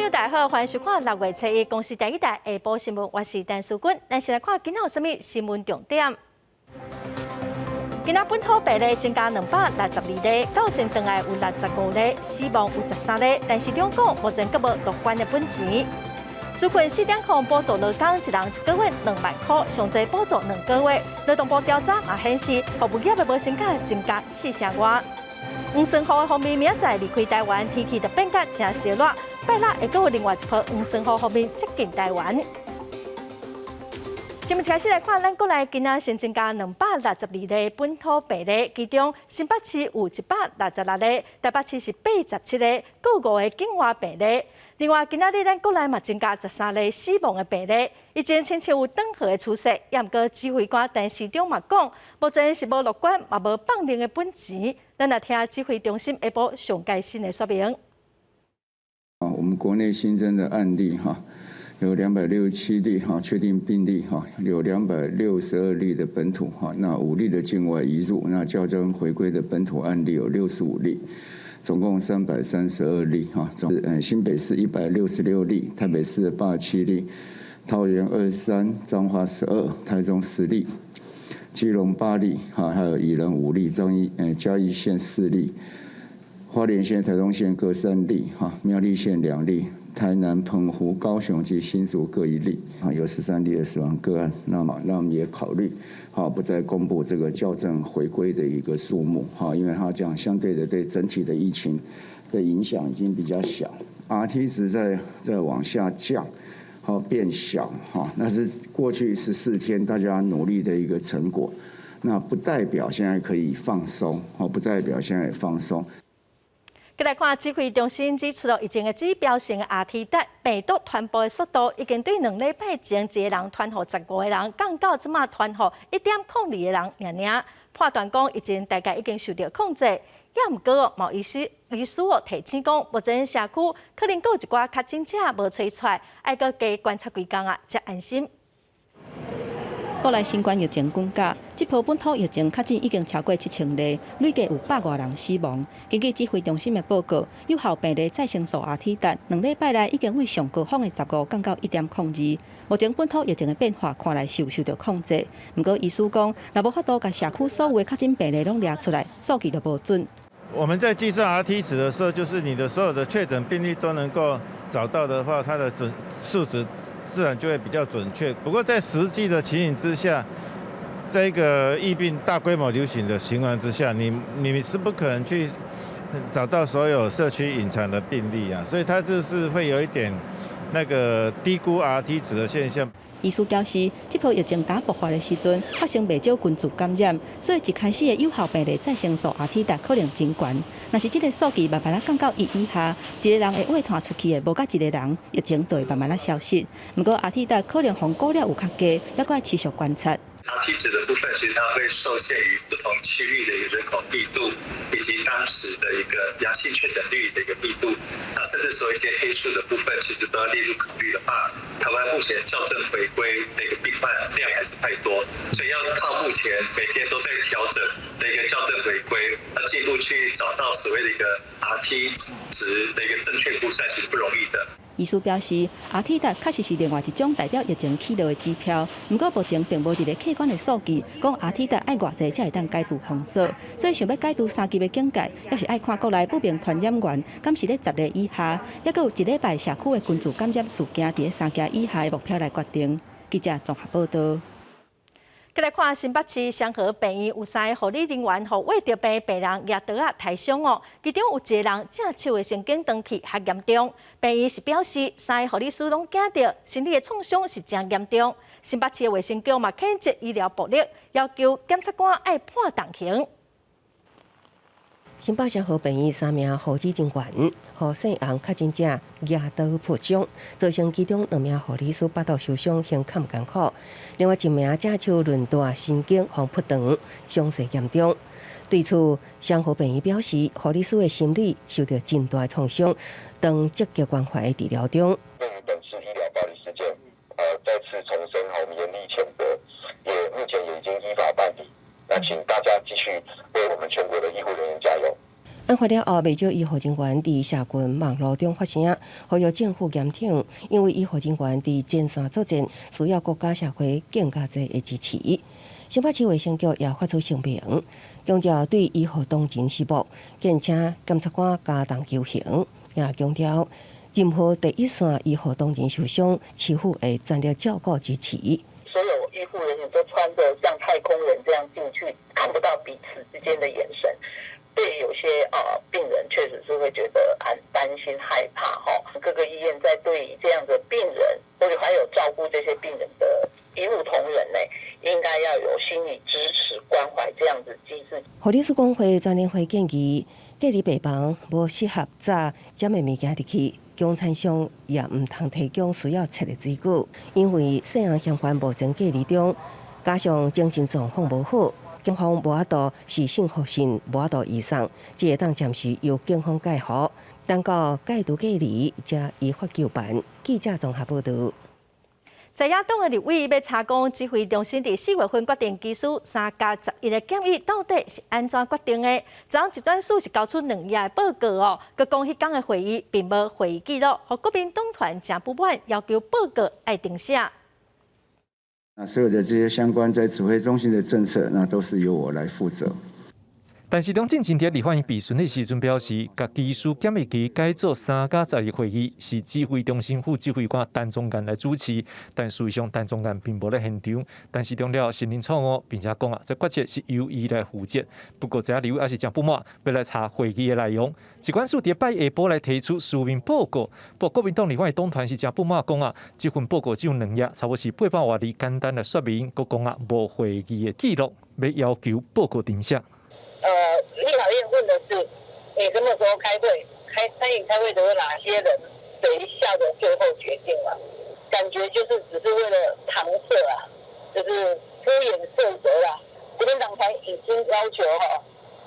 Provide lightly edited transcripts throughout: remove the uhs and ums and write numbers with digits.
友大家好，欢迎收看6月7日公视第一台下晡新闻，我是陈淑君。咱先来看今仔有什么新闻重点。今仔本土病例增加262例，到前回来有65例，死亡有13例，但是中讲目前阁无乐观的本钱。纾困4点控补助劳工一人1个月2万块，上侪补助2个月。劳动部调查也显示，服务业的无薪假增加4成外。黄酸雨的方面，明仔载离开台湾，天气就变甲真热热。拜六会阁有另外一波黄酸雨方面接近台湾。新闻开始来看，咱国内今仔新增加262例本土病例，其中新北市有166例，台北市是87例，各有5个境外病例。另外，今仔日咱国内嘛增加13例死亡的病例，以前亲像有转好的趋势，也毋过指挥官陈时中嘛讲，目前是无乐观，嘛无放零的本钱。咱来听指挥中心下晡上届新的说明。我们国内新增的案例有267例确定病例有262例的本土那5例的境外移入，那校正回归的本土案例有65例。总共332例新北市166例，台北市87例，桃园23，彰化12，台中10例，基隆8例还有宜兰5例，嘉义县4例，花莲县、台东县各3例苗栗县2例，台南、澎湖、高雄及新竹各1例有13例的死亡个案。那么我们也考虑不再公布这个校正回归的一个数目因为它这样相对的对整体的疫情的影响已经比较小。RT 值在往下降变小那是过去14天大家努力的一个成果，那不代表现在可以放松不代表现在放松。再来看指挥中心指出，疫情的指标性 RT 值病毒传播的速度，已经对2礼拜前一个人传予15个人，降到即马传予1.02个人尔。判断讲疫情大概已经受到控制，也毋过毛医师提醒讲，目前社区可能有一寡确诊者无吹出来，要搁加观察几工才安心。国内新冠疫情滚价，这波本土疫情确诊已经超过7000例，累计有100多人死亡。根据指挥中心的报告，有效病例再生数 RT 值2礼拜来已经为上高峰的15降到1.02。目前本土疫情的变化看来是有受到控制，不过医师讲，若无法度把社区所有的确诊病例拢列出来，数据就无准。我们在计算 RT 值的时候，就是你的所有的确诊病例都能够找到的话，它的数值自然就会比较准确。不过在实际的情形之下，在一个疫病大规模流行的情况之下，你是不可能去找到所有社区隐藏的病例所以它就是会有一点那个低估 RT 值的现象。医师表示，这波疫情刚爆发的时阵，发生未少群组感染，所以一开始的有效病例再生数 RT 值可能真悬。若是这个数据慢慢降到1以下，一个人会外传出去的无甲一个人，疫情就会慢慢消失。不过 RT 值可能防过了有较低，还要持续观察。RT 值的部分，其实它会受限于不同区域的一个人口密度，以及当时的一个阳性确诊率的一个密度。那甚至说一些黑数的部分，其实都要列入考虑的话，台湾目前校正回归的一个病患量还是太多，所以要靠目前每天都在调整的一个校正回归，要进一步去找到所谓的一个 RT 值的一个正确估算，其实不容易的。医师表示 ，RT 值确实是另外一种代表疫情起落的指标，不过目前并无一个客观的数据，讲 RT 值爱偌济才会当解除封锁，所以想要解除3级的警戒，要是爱看国内不明传染源，敢是咧10例以下，也佮有1礼拜社区的群组感染事件伫3家以下的目标来决定。记者综合报道。再来看新北市双和病院有3个护理人员，互胃着病病人拿刀抬伤其中有1个人正手的神经断去较严重。病院是表示，3个护理师拢惊到身体的创伤是真严重。新北市的卫生局嘛谴责医疗暴力，要求检察官要判重刑。新北市和病院3名护理人员，和姓洪确诊者拿刀破伤，造成其中2名护理师8度受伤，形较唔艰苦。另外1名正手韧带神经互破断，伤势严重。对此，双和病院表示，护理师的心理受到真大创伤，当积极关怀的治疗中。对于本次医疗暴力事件，再次重申我们严厉谴责，目前也已经依法办理。那请大家继续为我们全国的医护人员加油。案发了后，不少医护人员伫社群网络中发声，呼吁政府严挺，因为医护人员伫前线作战，需要国家社会更加侪的支持。新北市卫生局也发出声明，强调对医护同仁死亡，建请检察官加重求刑，也强调任何第一线医护同仁受伤，市府会全力照顾支持。所有医护人员都穿着像太空人这样进去，看不到彼此之间的眼神。对有些病人确实是会觉得很担心害怕哈。各个医院在对于这样的病人，或者还有照顾这些病人的医务同仁呢，应该要有心理支持关怀这样子机制。护理师工会全联会建议，隔离病房无适合炸尖的物件入去，供餐商也唔通提供需要切的水果，因为细汉相关目前隔离中，加上精神状况无好。警方无法度是性福信无法度以上，只会当暂时由警方介护，等到戒毒隔离才依法就办。记者综合报道。在野党的立委要查讲，指挥中心伫4月份决定基数3+11的检议到底是安怎决定的？昨一段数是交出2页的报告哦，佮讲迄天的会议并无会议记录，和国民党团真不满，要求报告爱定写。那所有的这些相关在指挥中心的政策，那都是由我来负责。但是梁振清伫立法院备询的时阵表示，甲技术检疫期改做3+11会议，是指挥中心副指挥官陈宗彦来主持，但事实上陈宗彦并无在现场。但是中了承认错误，并且讲这决策是由伊来负责。不过这立委也是真不满，要来查会议的内容。疾管署伫拜下晡来提出书面报告，不过国民党立法院党团是真不满，讲这份报告只有2页，差不多是800多字简单的说明，佮讲无会议的记录，要求报告定写。立法院问的是你什么时候开会？参与开会的有哪些人？谁下的最后决定了？感觉就是只是为了搪塞啊，就是敷衍塞责啦。国民党团已经要求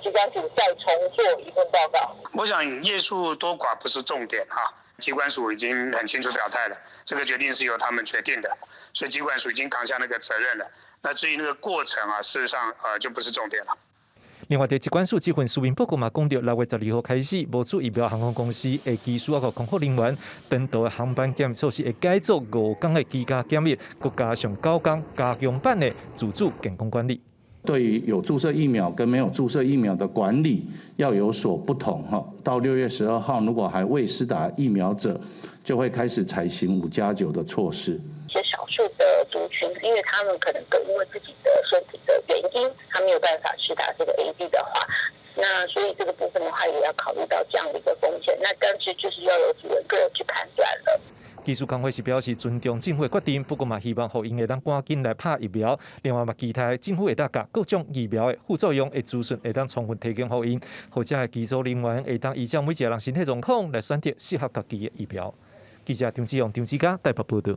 疾管署再重做一份报告。我想页数多寡不是重点哈，疾管署已经很清楚表态了，这个决定是由他们决定的，所以疾管署已经扛下那个责任了。那至于那个过程啊，事实上就不是重点了。另外，疾管署这份书面报告嘛，讲到6月12号开始，无主疫苗航空公司的机师和空服人员登岛的航班检疫措施会改做5天的居家检疫，佮加上9天加强版的自主健康管理。对于有注射疫苗跟没有注射疫苗的管理要有所不同哈。到6月12号，如果还未施打疫苗者，就会开始采行5+9的措施。一些少数的族群，因为他们可能因为自己的身体的原因，他没有办法施打这个 AZ 的话，那所以这个部分的话也要考虑到这样的一个风险。那干脆就是要由主人个人去判断了。技术工会是表示尊重政府的决定，不过嘛希望互因会当赶紧来拍疫苗。另外嘛期待政府会当甲各种疫苗的副作用的资讯会当充分提供互因，或者技术人员会当依照每一个人身体状况来选择适合家己的疫苗。记者张志勇、张志佳台北报道。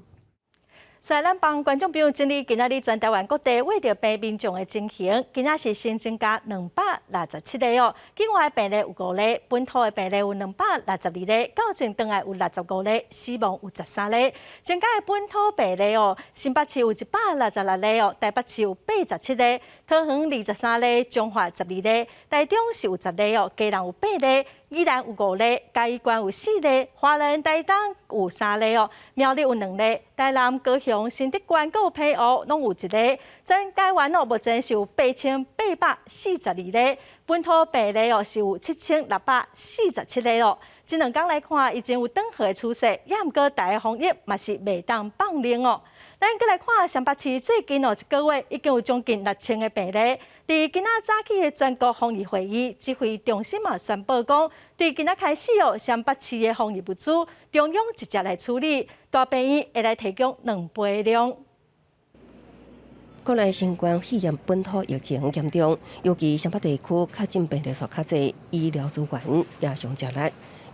虽然咱帮观众朋友整理今仔日全台湾各地为着病民众的情形，今仔是新增加267例哦，境外病例有5例，本土的病例有262例，到前转来有65例，死亡有13例。增加的本土病例哦，新北市有166例哦，台北市有87例，桃园23例，彰化12例，台中是有10例哦，嘉南有8例。宜兰有5例，嘉义县有4例，花莲、台东有3例哦，苗栗有2例，台南、高雄、新竹县佮有澎湖拢有1例。全台湾哦，目前是有8842例，本土病例哦是有7647例哦。这2天来看，已经有转好的趋势，也毋过大家防疫嘛是袂当放零哦。咱再来看新北市最近1个月已经有将近6000个病例。伫今仔早起的全国防疫会议，指挥中心嘛宣布讲，对今仔开始哦，新北市的防疫物资，中央直接来处理，大病院会来提供2倍量。国内新冠肺炎本土疫情严重，尤其新北地区确诊病例数较侪，医疗资源也上吃力。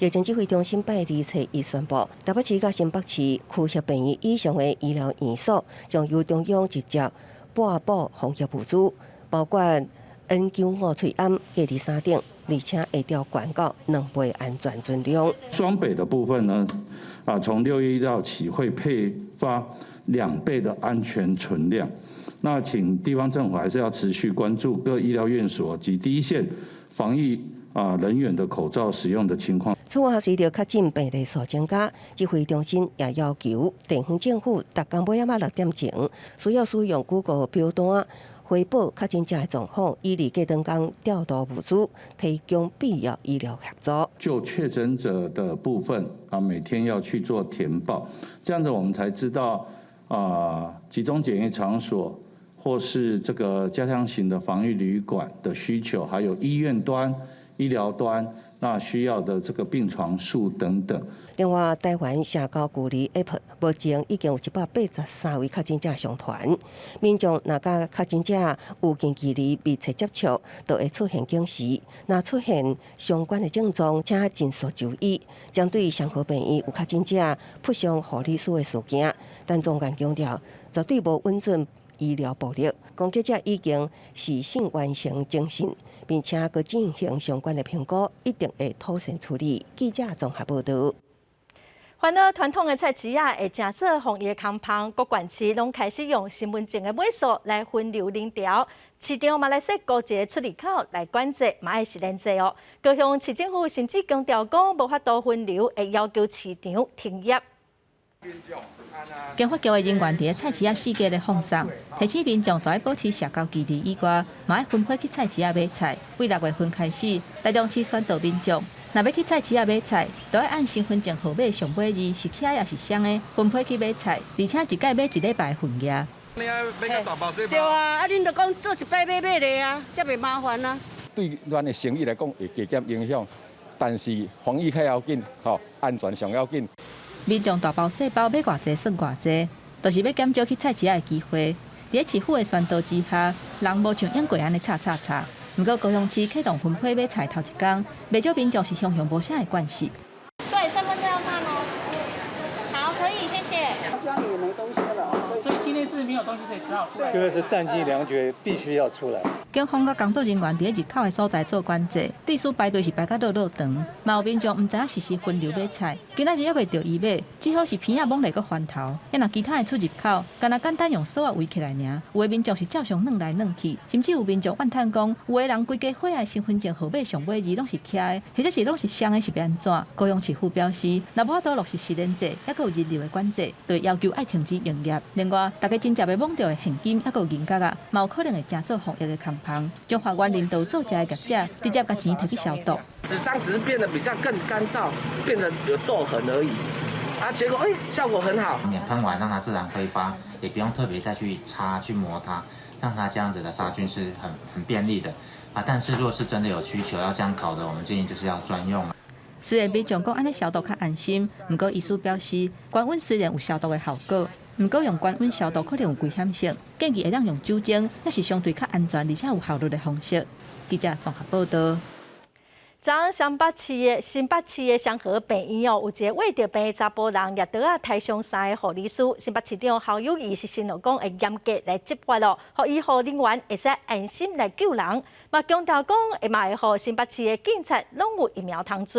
疫情指挥中心拜2初1宣布，台北市甲新北市区域病院以上的医疗院所将由中央直接拨补防疫物资，包括 N95 催安隔离3点，而且会调管到2倍安全存量。双北的部分呢，从6月1号起会配发2倍的安全存量。那请地方政府还是要持续关注各医疗院所及第一线防疫人员的口罩使用的情况。此外，随着确诊病例数增加，指挥中心也要求地方政府逐工尾6点前，需要使用 Google 表单回报确诊者的状况，以利隔长工调度物资，提供必要医疗协助。就确诊者的部分每天要去做填报，这样子我们才知道集中检疫场所或是这个加强型的防疫旅馆的需求，还有医院端、医疗端那需要的这个病床数等等。另外，台湾社交距离 App 目前已经有183位确诊者上传，民众若甲确诊者有近距离密切接触，就会出现警示。若出现相关的症状，请尽速就医。针对上河病院有确诊者扑伤护理师的事件，但总监强调，绝对无允准医疗暴力，攻击者已经事先完成侦讯，并且佮进行相关的评估，一定会妥善处理。记者综合报道。烦恼传统的菜市仔会正做防疫工旁，各县市拢开始用身份证的尾数来分流人潮。市场嘛来设高一个出入口来管制，嘛爱是连制哦。高雄市政府甚至强调讲，无法度分流，会要求市场停业。警发局的人员伫菜市仔四界咧放送，提醒民众除了保持社交距离以外，嘛要分批去菜市仔买菜。为6月份开始，台中市宣导民众，若要去菜市仔买菜，都要按身份证号码上尾字是起也是双的，分批去买菜，而且一概买1礼拜的份额。你爱买个大包小包？对啊，恁就讲做一摆买咧啊，才袂麻烦啊。对咱的生意来讲会加减影响，但是防疫较要紧，安全上要紧。民众大包小包买偌济算偌济，就是要减少去菜市仔的机会。伫市府的宣导之下，人无像英国安尼吵。不过高雄市启动分批买菜头一天，不少民众是向无啥的关系。对，身份证要看哦。好，可以，谢谢。家里也没东西了，所以今天是没有东西，所以只好出来。因为是淡季良绝，必须要出来。警方甲工作人员伫入口的所在做管制，地数排队是排到落长，嘛有民众唔知影实时分流买菜，今仔日还袂着伊买，只好是偏仔往来个翻头。因若其他的出入口，干那简单用锁啊围起来尔，有的民众是照常软来软去，甚至有民众怨叹讲，有的人规家伙的身份证号码上尾字拢是刻的，或者是拢是双的，是要安怎？高雄市府表示，若无法度落实实联制，还佫有人流的管制，就要求爱停止营业。另外，大家真正要摸到的现金，还佫有银角啊，嘛有可能会正做防疫的工旁。将法官领导做假的业者，直接把钱摕去消毒。纸张只是变得比较更干燥，变得有皱痕而已。结果效果很好。喷完让它自然挥发，也不用特别再去擦去磨它，让它这样子的杀菌是很便利的但是如果是真的有需求要这样烤的，我们建议就是要专用。虽然民众讲安尼消毒较安心，不过医师表示，高温虽然有消毒的效果，不过用高温消毒可能有危险性，建议会当用酒精，那是相对较安全而且有效率的方式。记者综合报道。昨新北市的双和病院有一个为着病的查甫人掠刀抬伤3个护理师，新北市长侯友宜是承诺讲会严格来执法咯，互医护人员会使安心来救人。嘛强调讲嘛会互新北市的警察拢有疫苗通知。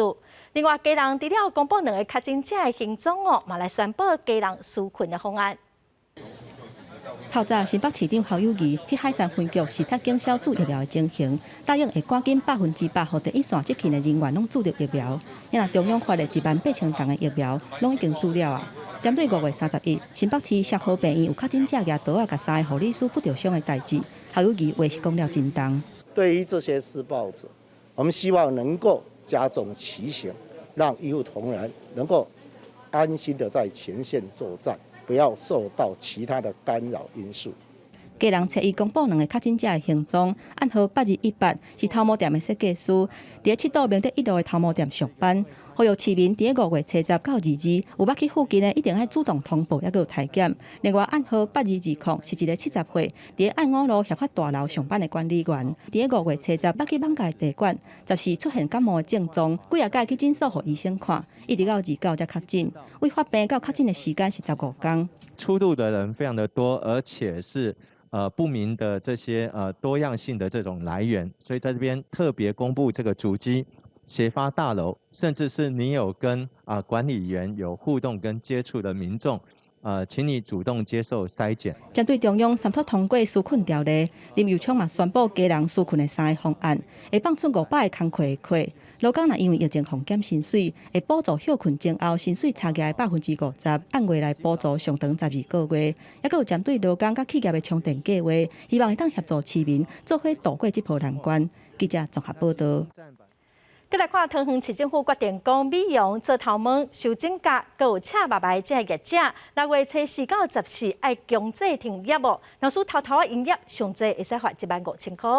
另外，家人除了公布2个确诊者的行踪嘛来宣布家人纾困的方案。透早，新北市长侯友宜去海山分局视察警消注疫苗的情形，答应会赶紧100%互第一线接近的人员拢注入疫苗。因为中央发的18000吨的疫苗拢已经注了啊。针对5月31日，新北市双和病院有确诊者举刀甲3个护理师不着伤的代志，侯友宜话是讲了真重。对于这些施暴者，我们希望能够加重其刑，让医护同仁能够安心的在前线作战。不要受到其他的干扰因素。家人找伊公布2个确诊者的行踪，暗号8218是头毛店的设计师，伫7度明德1路的头毛店上班。呼吁市民伫5月初10到22日有捌去附近的，一定要主动通报，还佫有体检。另外，暗号8220是一个70岁伫爱五路协发大楼上班的管理员，伫5月初10捌去网咖地馆，10时出现感冒的症状，几啊届去诊所互医生看，一直到29才确诊。未发病到确诊的时间是15天。出入的人非常的多，而且是不明的这些多样性的这种来源，所以在这边特别公布这个足迹。协发大楼，甚至是你有跟管理员有互动跟接触的民众，请你主动接受筛检。针对中央三读通过纾困条例，林右昌嘛宣布家人纾困的3个方案，会放出500个工课的课。劳工若因为疫情风险薪水，会补助休困前后薪水差价的50%，按月来补助上长12个月。也佫有针对劳工甲企业的充电计划，希望会当协助市民做伙度过这波难关。记者综合报道。再来看，桃园市政府决定将美容、做头毛、修指甲，佮有赤白白这业者，6月初4到14爱强制停业哦。若是偷偷营业，上济会使罚15000块。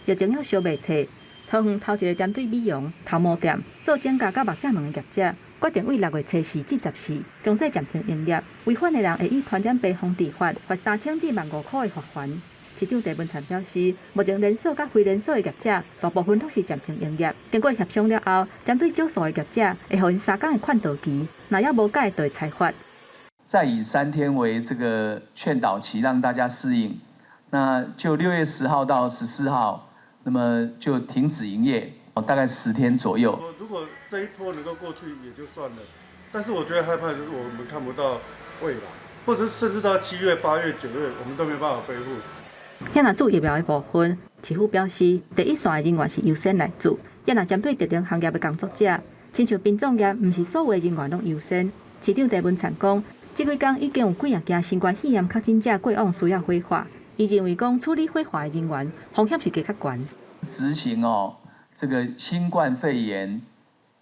疫情还小未退，桃园头一个针对美容、头毛店、做指甲甲目镜门的业者，决定为6月初4至14强制暂停营业。违反的人会以传染病防治法罚3000至15000块的罚款。市长郑文灿表示，目前连锁甲非连锁的业者，大部分都是暂停营业。经过协商了后，针对少数的业者，会予因3天的劝导期，若要无改，就会裁罚。再以3天为这个劝导期，让大家适应。那就6月10号到14号，那么就停止营业，大概10天左右。如果这一波能够过去也就算了，但是我觉得害怕就是我们看不到未来，或者甚至到7月、8月、9月，我们都没办法恢复。也若做疫苗的部分，市府表示，第一线的人员是优先来做。也若针对特定行业的工作者，亲像殡葬业，毋是所有的人员拢优先。市长郑文灿讲，这几天已经有几件新冠肺炎确诊者过往需要火化，伊认为讲处理火化的人员风险是加较悬。执行这个新冠肺炎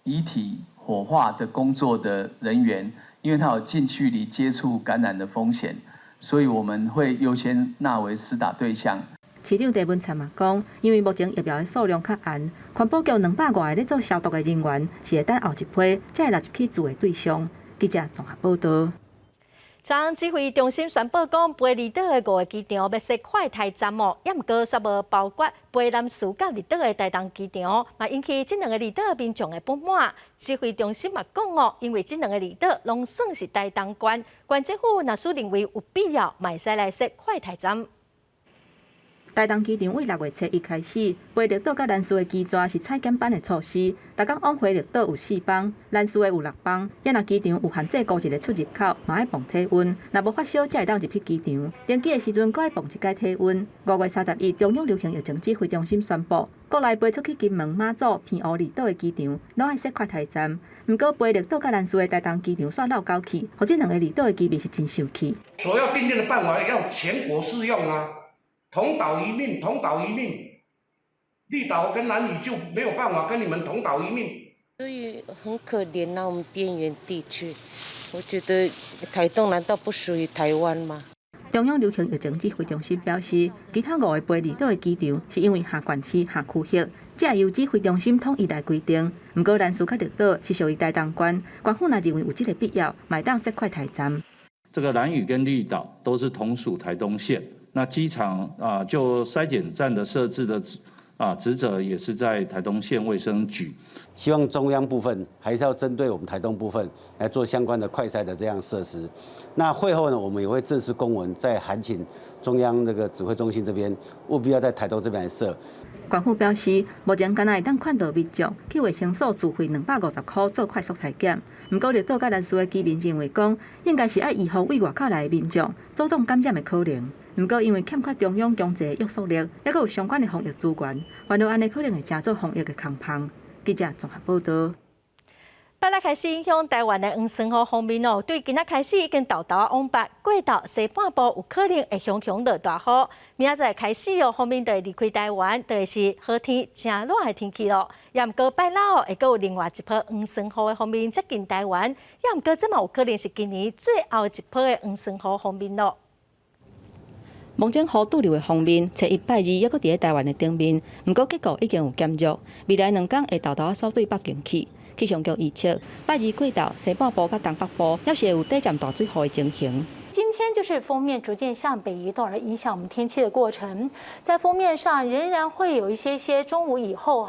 遗体火化的工作的人员，因为他有近距离接触感染的风险。所以我们会优先纳为施打对象。市长郑文灿嘛讲，因为目前疫苗的数量较晏，环保局200外个咧做消毒的人员是会等后一批才会纳入去做的对象。记者综合报道。昨昏指挥中心宣布讲，飞离岛的5个机场要设快台站哦，也毋过煞无包括飞南市甲离岛的台东机场，嘛引起这2个离岛民众的不满。指挥中心嘛讲哦，因为这2个离岛拢算是台东县，县政府若是认为有必要，嘛会使来设快台站。台东机场为6月初1开始，飞绿岛甲兰屿的机抓是采检班的措施，逐工往回绿岛有4班，兰屿的有6班。也若机场有限制固一个出入口，嘛爱磅体温，若无发烧才会当入去机场。登机的时阵，阁爱磅一届体温。5月30日，中央流行疫情指挥中心宣布，国内飞出去金门、马祖、澎湖、离岛的机场，拢爱设快台站。毋过飞绿岛甲兰屿的台东机场煞闹交气，互这2个离岛的机民是真生气。所要订定的办法要全国适用啊！同岛一命，同岛一命。绿岛跟兰屿就没有办法跟你们同岛一命。所以很可怜啊，我们边缘地区。我觉得台东难道不属于台湾吗？中央流行疫情指挥中心表示，其他5个飞离岛的机场是因为下县市、下区域，才由指挥中心统一来规定。不过兰屿甲绿岛是属于台东县，官府若认为有这个必要，买当设快台站。这个兰屿跟绿岛都是同属台东县。那机场就筛检站的设置的职责也是在台东县卫生局。希望中央部分还是要针对我们台东部分来做相关的快筛的这样设施。那会后呢，我们也会正式公文，再函请中央这个指挥中心这边务必要在台东这边来设。官府表示，目前敢若会当劝导民众去卫生所自费250块做快速体检。不过，绿岛甲兰屿的居民认为讲，应该是要预防为外口来的民众主动感染的可能。不过，因为欠缺中央强制的约束力，也有相关的防疫资源，烦恼安尼可能会加做防疫的空棚。记者综合报道。8日开始影响台湾的黄珊瑚方面哦，对今仔开始已经豆豆往北过到西半部有可能会熊熊落大雨。明仔载开始哦，方面就会离开台湾，就会是好天、正热的天气咯。也毋过拜六哦，会阁有另外一波黄珊瑚的方面接近台湾，也毋过这嘛有可能是今年最后一波的黄珊瑚方面咯。目前雨拄流的方面，初1拜2还阁伫咧台湾的顶面，不过结果已经有减弱，未来2天会豆豆扫对北京去。气象局预测，拜2过到西半部甲东北部，还是有短暂大水雨的情形。今天就是锋面逐渐向北移动而影响我们天气的过程，在锋面上仍然会有一些中午以后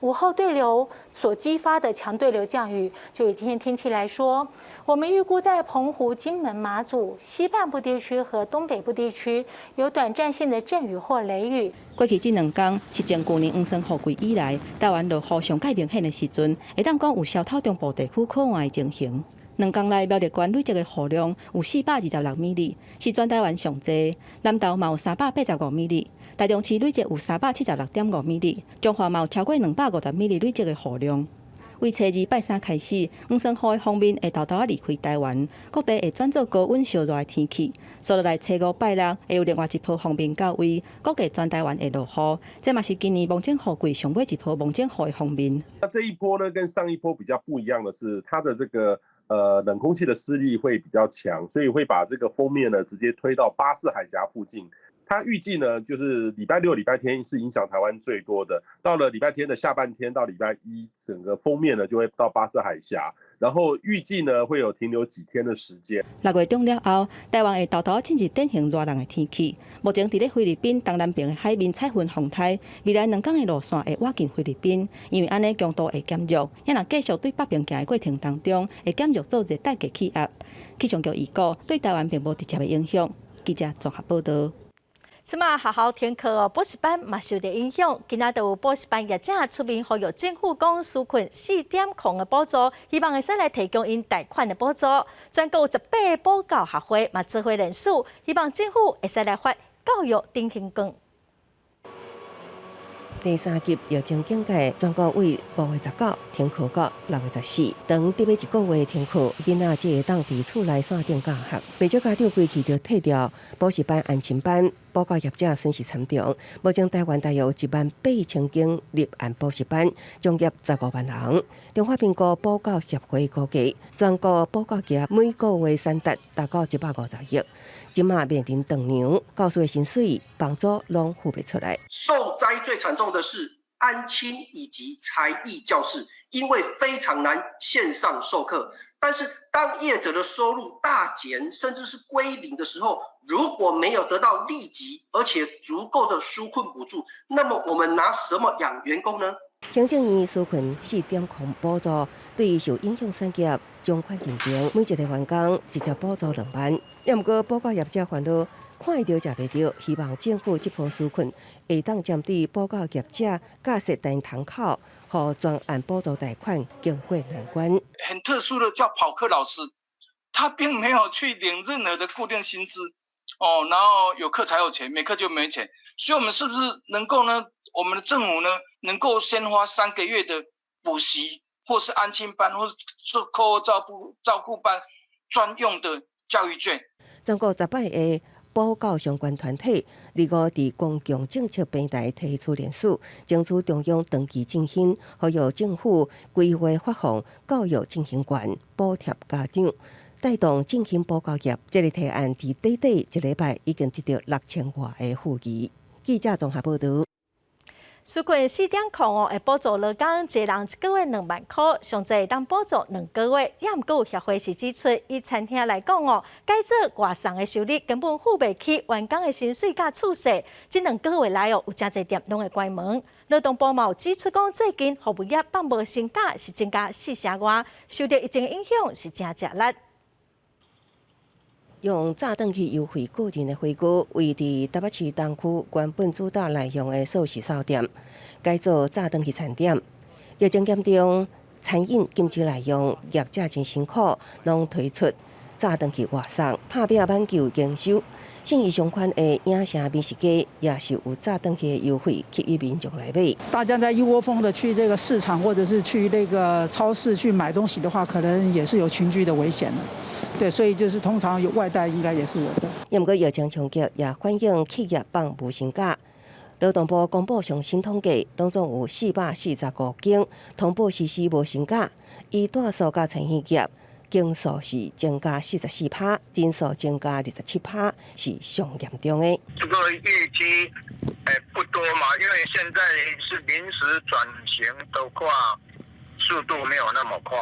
午后对流所激发的强对流降雨。就以今天天气来说，我们预估在澎湖、金门、马祖西半部地区和东北部地区有短暂性的阵雨或雷雨。过去这2天是从去年黄珊瑚季以来，台湾落雨上界明显的时阵，会当讲有消透中部地区可能的情形。2天内苗栗县累积的雨量有426米里，是全台湾上济。南投嘛有385米里，台中市累积有376.5米里，彰化嘛有超过250米里累积的雨量。为初二拜三开始，黄霜雨的锋面会偷偷离开台湾，各地会转做高温烧热的天气。接落来初5拜六会有另外一波锋面到位，估计全台湾会落雨。这嘛是今年梦境雨季上尾一波梦境雨的锋面。那这一波呢，跟上一波比较不一样的是，它的这个冷空气的势力会比较强，所以会把这个锋面呢直接推到巴士海峡附近。它预计呢，就是礼拜六、礼拜天是影响台湾最多的。到了礼拜天的下半天到礼拜一，整个锋面呢就会到巴士海峡，然后预计呢会有停留几天的时间。6月中了后，台湾会偷偷进入典型热浪的天气。目前伫咧菲律宾东南边的海面采云风台，未来2天的路线会挖进菲律宾，因为安尼强度会减弱，也若继续对北边行的过程当中，会减弱做热带低气压。气象局预估对台湾并无直接的影响。记者综合报道。即马学校停课哦，补习班嘛受到影响。今仔就有补习班业者出面呼吁政府讲纾困4.0的补助，希望会使来提供因贷款的补助。全国18个补教协会嘛指挥人数，希望政府会使来发教育振兴券。第3级疫情警戒，全国为5月19停课到6月14，等伫要1个月停课，囡仔才会当伫厝内线顶教学。不少家长规期就退掉补习班、安亲班，补教业者损失惨重。目前台湾大约有18000间立案补习班，将业15万人。中华民国补教协会估计，全国补教业每个月产值达到150亿。今嘛面临断粮，教师的薪水、帮助拢付不出来。受灾最惨重的是安亲以及才艺教室，因为非常难线上授课。但是当业者的收入大减，甚至是归零的时候，如果没有得到立即而且足够的纾困补助，那么我们拿什么养员工呢？行政院纾困4.0补助，对于受影响产业将款认定，每一个员工直接补助2万。也毋过，补教业者烦恼，看会到食袂到，希望政府这波纾困会当针对补教业者假设单堂口，和专案补助贷款经过难关。很特殊的叫跑课老师，他并没有去领任何的固定薪资哦，然后有课才有钱，没课就没钱。所以，我们是不是能够呢？我们的政府呢，能够先花3个月的补习，或是安亲班，或是做课后照顾班专用的教育券。全国18个补教相关团体，25伫公共政策平台提出联署，争取中央长期振兴，呼吁政府规划发放教育振兴券，补贴家长，带动振兴补教业。这个提案伫短短1礼拜已经得到6000多个附议。记者综合报道。纾困4.0哦，会补助劳工一人1个月2万块，上侪当补助2个月。也毋过有协会是指出，以餐厅来讲哦，改做外送的收入根本付袂起员工的薪水甲厝税。这2个月来哦，有真侪店拢会关门。劳动部嘛有指出讲，最近服务业放无薪假是增加4成外，受到疫情影响是真吃力。用早顿去优惠个人的回顾，为伫台北市东区原本主打内容的素食烧店，改做早顿去餐点。疫情严重，餐饮禁止内容，业者真辛苦，拢推出早顿去外送，拍拼挽救营收。信义上款的影城美食街也是有早顿去的优惠给予民众来买。大家在一窝蜂的去这个市场或者是去那个超市去买东西的话，可能也是有群聚的危险的。对，所以就是通常有外带应该也是有的。也毋过疫情冲击也反映企业放无薪假。劳动部公布上新统计，拢总有445间通报实施无薪假，以大数甲餐饮业间数是增加44%，人数增加27%，是上严重的。这个业绩不多嘛，因为现在是临时转型的话，速度没有那么快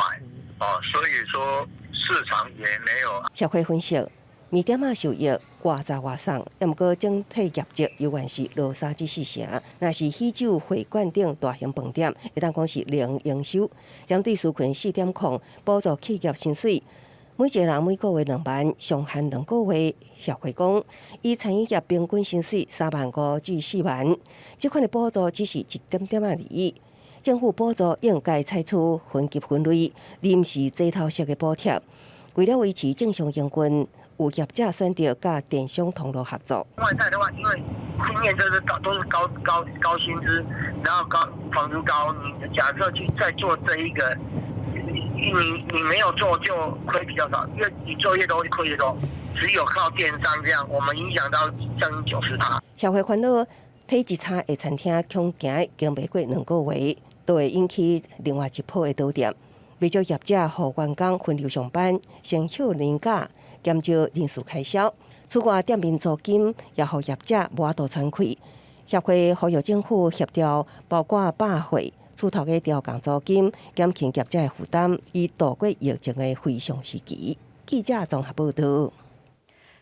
哦，所以说市场也没有。协会分析，面点仔受益外杂外送，也毋过整体业绩犹原是落3至4成。若是喜酒、会馆等大型饭店，会当讲是零营收。针对纾困4.0补助企业薪水，每一个人每个月2万，上限2个月。协会讲，以餐饮业平均薪水3万5至4万，这款的补助只是1点点而已。政府补助应该采取分级分类、临时这套式的补贴，为了维持正常营运，有业者选择甲电商通路合作。外在的话，因为经验都是高薪资，然后房租高，你假设去再做这一个，你没有做就亏比较少，因为你做越多亏越多。只有靠电商这样，我们影响到将近90%。社会烦恼，体一差的餐厅恐行经袂过2个月，都会引起另外一波的倒店。为少业者互员工分流上班，省少年假，减少人事开销。此外，店面租金也互业者无度喘气。协会呼吁政府协调，包括百货、厝头的调降租金，减轻业者的负担，以度过疫情的非常时期。记者综合报道。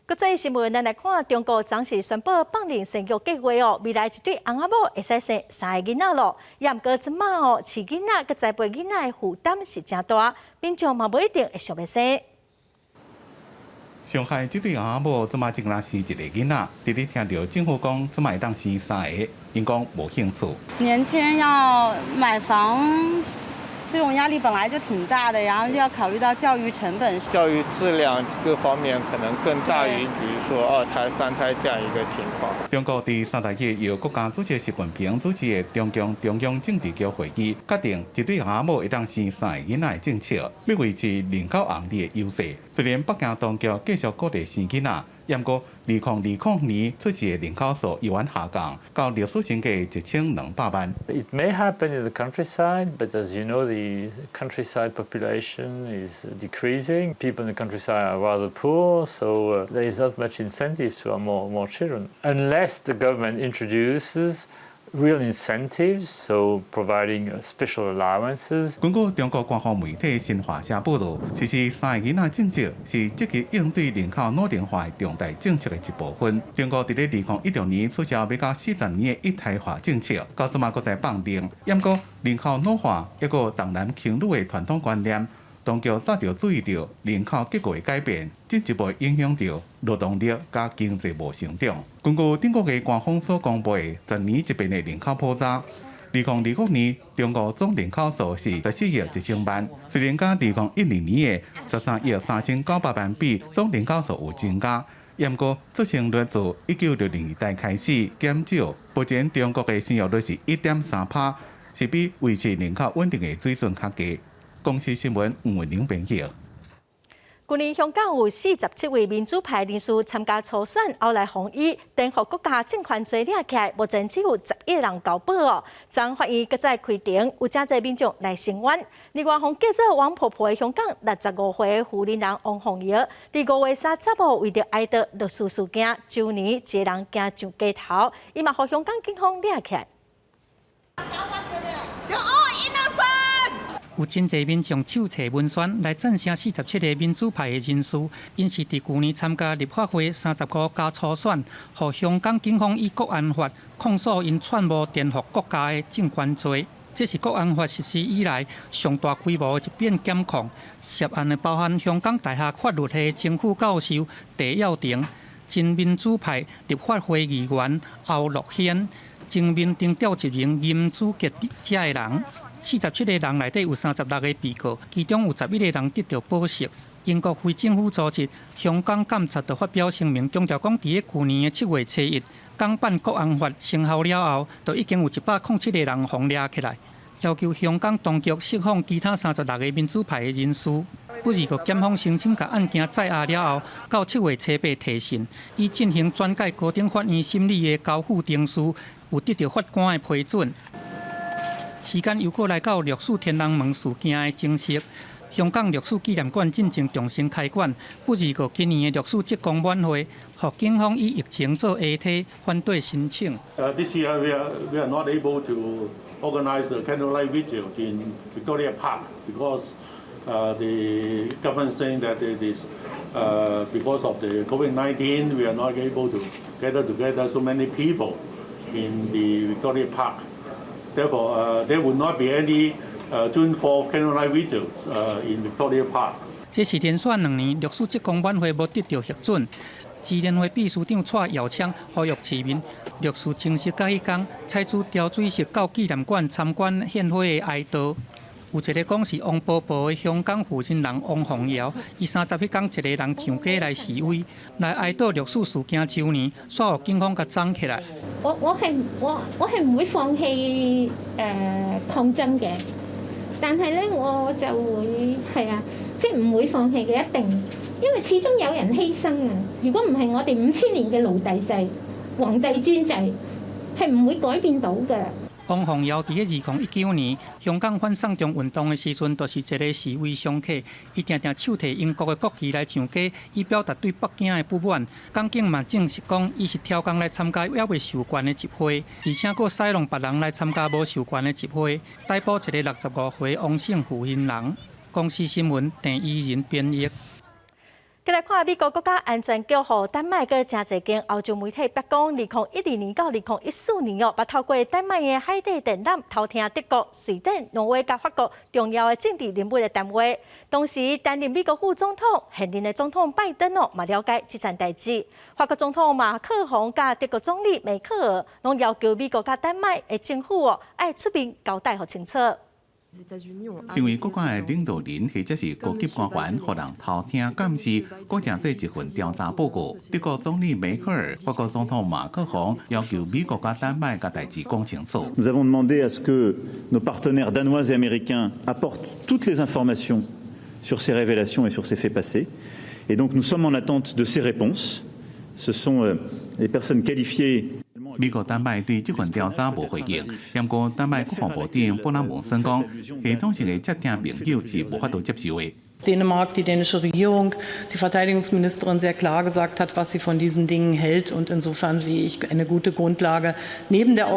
国际新闻，咱来看，中国暂时宣布放任生育计划哦，未来一对翁仔某会使生3个囡仔咯。也毋过即马哦，饲囡仔佮栽培囡仔的负担是真大，民众嘛无一定会想要生。上海这对翁仔某即马只敢生1个囡仔，直直听到政府讲即马会当生3个，因讲无兴趣。年轻人要买房。这种压力本来就挺大的，然后又要考虑到教育成本、教育质量各方面可能更大于，比如说2胎、3胎这样一个情况。中国第30日由国家主席习近平主持的中共中央政治局会议，决定一对翁仔某会当生3个囡仔的政策，要维持人口红利的优势。虽然北京当局继续鼓励生囡仔。不过，2020年出世的人口数依然下降，到历史新高1200万。It may happen in the countryside, but as you know, the countryside population is decreasing. People in the countryside are rather poor, so there is not much incentive to have more children, unless the government introduces real incentives, so providing special allowances. 根据中国官方媒体新华社报道，实施3个囡仔政策是积极应对人口老龄化的重大政策的一部分。中国伫咧2016年取消要到40年的一胎化政策，到即马搁再放任。不过人口老化一个重男轻女的传统观念。当局早就注意到人口结构的改变，进一步影响到劳动力加经济无成长。根据中国的官方所公布的10年一遍的人口普查，2026年中国总人口数是14亿1000万，虽然甲2012年的13亿3900万比，总人口数有增加，不过出生率自1960年代开始减少。目前中国的生育率是1.3%，是比维持人口稳定的水准较低。公司新闻吴文玲编辑。去年香港有47位民主派人士参加初选，后来防疫颠覆国家政权罪领起来，目前只有11个人交保哦。昨法院搁再开庭，有真侪民众来声援。另外，方叫做王婆婆的香港65岁妇人人王凤瑶，伫5月30号为着哀悼律师事件，周年一个人行上街头，伊嘛互香港警方领起来。有真侪民众手册文宣来赞声47个民主派的人士，因是伫去年参加立法会35家初选，互香港警方以国安法控诉因串谋颠覆国家的政权罪。这是国安法实施以来上大规模的一遍检控，涉案的包含香港大学法律系政府教授戴耀廷、前民主派立法会议员欧乐轩、前民定调集营nghiêm主席这个人。47个人内底有36个被告，其中有11个人得到保释。英国非政府组织香港监察就发表声明，强调讲，伫去年的7月初1，港版国安法生效了后，就已经有107个人被抓起来，要求香港当局释放其他36个民主派的人士。不日，国检方申请把案件再押了后，到7月初8提审，以进行转介高等法院审理的交付程序，有得到法官的批准。时间又过来到绿树天人门事件的证实，香港绿树纪念馆进程重新开馆。不日个今年的绿树职工晚会，互警方以疫情做下体反对申請。This year we are not able to organize the candlelight vigil in Victoria Park because the government saying that it is because of the COVID-19 we are not able to gather together so many people in the Victoria Park. Therefore, there will not be any June 4th candlelight vigils in Victoria Park. 这是连续2年律师职工晚会无得到核准。市联会秘书长蔡耀昌呼吁市民，律师正式甲迄天采取调水式到纪念馆参观献花的哀悼。有一个讲是王宝宝的香港负责人王宏尧，伊30迄天一个人上街来示威，来哀悼律师事件周年，煞互警方甲绑起来。我係唔會放棄抗爭嘅，但係咧我就會係啊，即係唔會放棄嘅一定，因為始終有人犧牲啊！如果唔係我哋5000年嘅奴隸制、皇帝專制，係唔會改變到嘅。王宏堯伫2019年香港反送中運動的時陣，就是一個示威常客，伊定定手提英國的國旗來上街，以表達對北京的不滿。港警嘛證實講，伊是挑工來參加也未授權的集會，而且佫使弄別人來參加無授權的集會，逮捕一個65歲王姓負心人。公視新聞鄭依仁編譯。再来看美国国家安全局和丹麦个真侪间欧洲媒体曝光，2012年到2014年捌透过丹麦的海底电缆偷听德国、瑞典、挪威甲法国重要的政治人物的谈话。当时担任美国副总统现任的总统拜登嘛了解这件代志。法国总统马克宏甲德国总理梅克尔拢要求美国甲丹麦的政府爱出面交代互清楚。身为国家的领导人或者是高级官员，互人偷听监视，构成这一份调查报告。德国总理梅克尔、法国总统马克宏要求美国甲丹麦甲代志讲清楚。Nous avons demandé à ce que nos partenaires danois et américains apportent toutes les informations sur ces révélations et sur ces faits passés. Et donc nous sommes en attente de ces réponses. Ce sont les personnes qualifiées. 美国丹麦对这份调查无回应，不过丹麦国防部长布拉蒙森讲，系统性的接听朋友是无法度接受的。Dänemark, die dänische Regierung, die Verteidigungsministerin sehr klar gesagt hat, was sie von diesen Dingen hält. Und insofern sehe ich eine gute Grundlage, neben der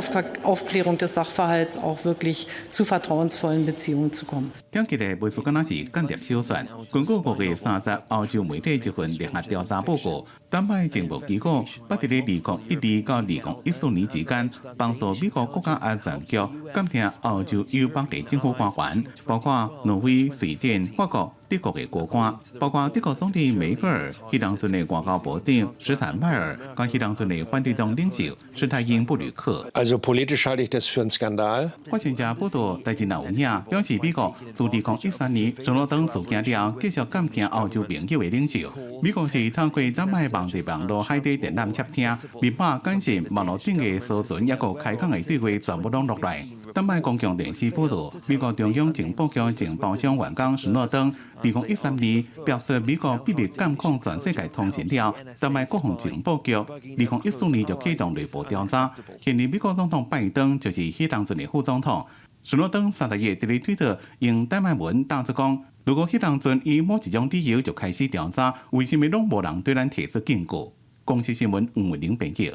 Aufklärung des Sachverhalts auch wirklich zu vertrauensvollen Beziehungen zu kommen. 听起来袂出敢若是间谍小算。根据5月30欧洲媒体一份联合调查报告，丹麦情报机构捌伫咧2012到2014年之间，帮助美国国家安全局监听欧洲友邦的政府官员，包括挪威、瑞典、法国。德国的高官，包括德国总理梅克尔、迄当阵的外交部长施坦迈尔，甲迄当阵的反对党领袖施泰因布吕克。Also politisch halte ich das für einen Skandal. 发生者报道，代志若有影，表示美国自2013年上罗登事件了，继续监听欧洲朋友的领袖。美国是透过丹麦网际网络海底电缆窃听，密码监视网络顶的搜寻，抑个开讲的对话全部拢落来。丹麦公共电视报道，美国中央情报局情报商员工史诺登2013年表示，美国秘密监控全世界通讯了。丹麦国防情报局2014年就启动内部调查。现任美国总统拜登就是迄当阵的副总统。史诺登30日伫咧推特用丹麦文打出讲，如果迄当阵以某一种理由就开始调查，为什么拢无人对咱提出警告？公视新闻黄文玲编辑。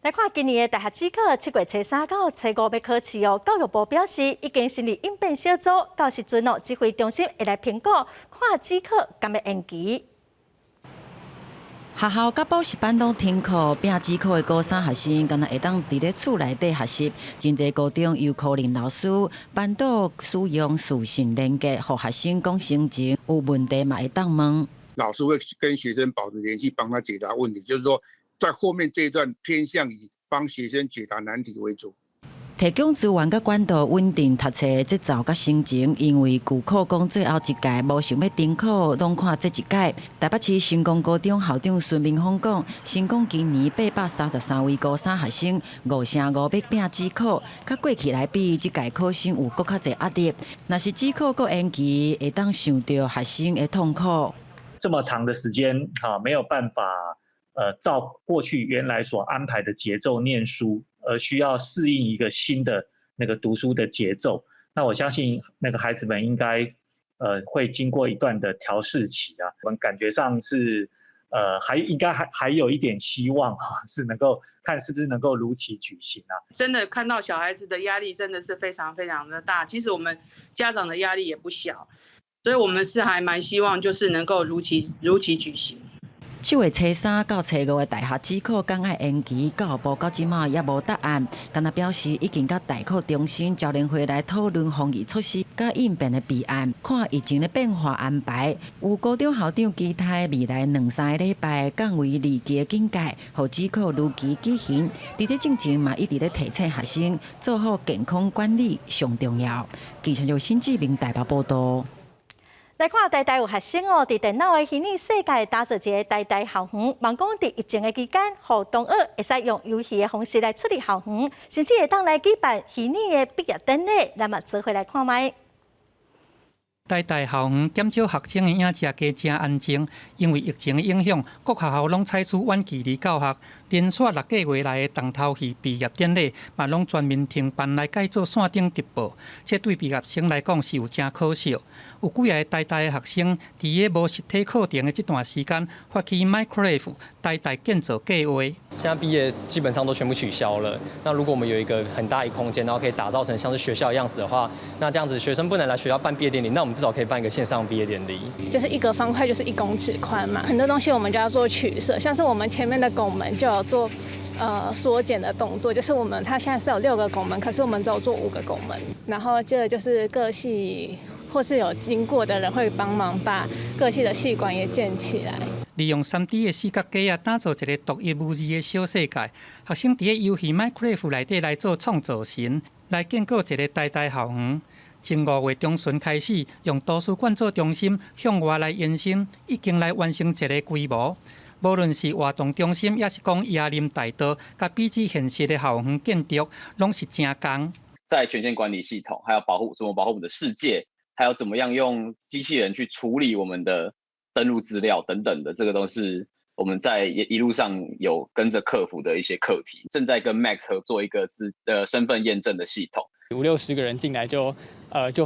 来看今年的大学指考，7月初3到初5要考试哦。教育部表示，已经成立应变小组，到时阵指挥中心会来评估，看指考敢要延期。学校甲补习班拢停课，拼指考的高三学生，敢若会当伫咧厝内底学习。真侪高中又可能老师、班导使用视讯连接，互学生讲成绩，有问题嘛会当问。老师会跟学生保持联系，帮他解答问题，就是说。在后面这一段偏向以帮学生解答难题为主。提供资源甲管道稳定读册的节奏甲心情，因为旧考讲最后一届无想要停考，拢看这一届。台北市成功高中校长孙明峰讲，成功今年833位高三学生5-5要拼指考，甲过去来比，这届考生有搁较侪压力。若是指考搁延期，会当想到学生的痛苦。这么长的时间，没有办法。照过去原来所安排的节奏念书，而需要适应一个新的那个读书的节奏。那我相信那个孩子们应该会经过一段的调试期啊。我们感觉上是应该还有一点希望是能够看是不是能够如期举行啊。真的看到小孩子的压力真的是非常非常的大，其实我们家长的压力也不小，所以我们是还蛮希望就是能够如期举行。9月初3到初5的大学指考刚爱延期，教育部到即马也无答案。敢若表示已经甲大考中心招联会来讨论防疫措施甲应变的备案，看疫情的变化安排。有高中校长期待未来2-3个礼拜降为2级的境界，互指考如期举行。伫这进程嘛，一直咧提醒学生做好健康管理上重要。记者由新志明台北报道。来看台大有学生哦，伫电脑的虚拟世界打造一个台大校园，望讲伫疫情的期间，互同学会使用游戏的方式来处理校园，甚至会当来举办虚拟的毕业典礼，咱嘛做伙来看卖。台大校园减少学生的影食加真安静，因为疫情的影响，各学校拢采取远距离教学，连续6个月来的重头戏毕业典礼，嘛拢全面停办来改做线顶直播，这对毕业生来讲是有真可惜。有几个台大的学生伫个无实体课程的这段时间，发起 Minecraft 台大建造计划。现在毕业基本上都全部取消了。那如果我们有一个很大一空间，然后可以打造成像是学校的样子的话，那这样子学生不能来学校办毕业典礼，那我们至少可以办一个线上毕业典礼。就是1个方块就是1公尺宽嘛，很多东西我们就要做取舍，像是我们前面的拱门就有做缩减的动作，就是它现在是有6个拱门，可是我们只有做5个拱门，然后接着就是各系或是有经过的人会帮忙把各系的系馆也建起来。利用3D 的视觉机打造一个独一无二的小世界。学生伫个游戏 Minecraft 内底来做创造神，来建构一个台大校园。从5月中旬开始，用图书馆做中心，向外来延伸，已经来完成一个规模。无论是活动中心，也是讲椰林大道，甲比之现实的校园建筑，拢是真工。在权限管理系统，还有怎么保护我们的世界。还有怎么样用机器人去处理我们的登录资料等等的，这个都是我们在一路上有跟着克服的一些课题。正在跟 Max 合作一个身份验证的系统。50-60个人进来就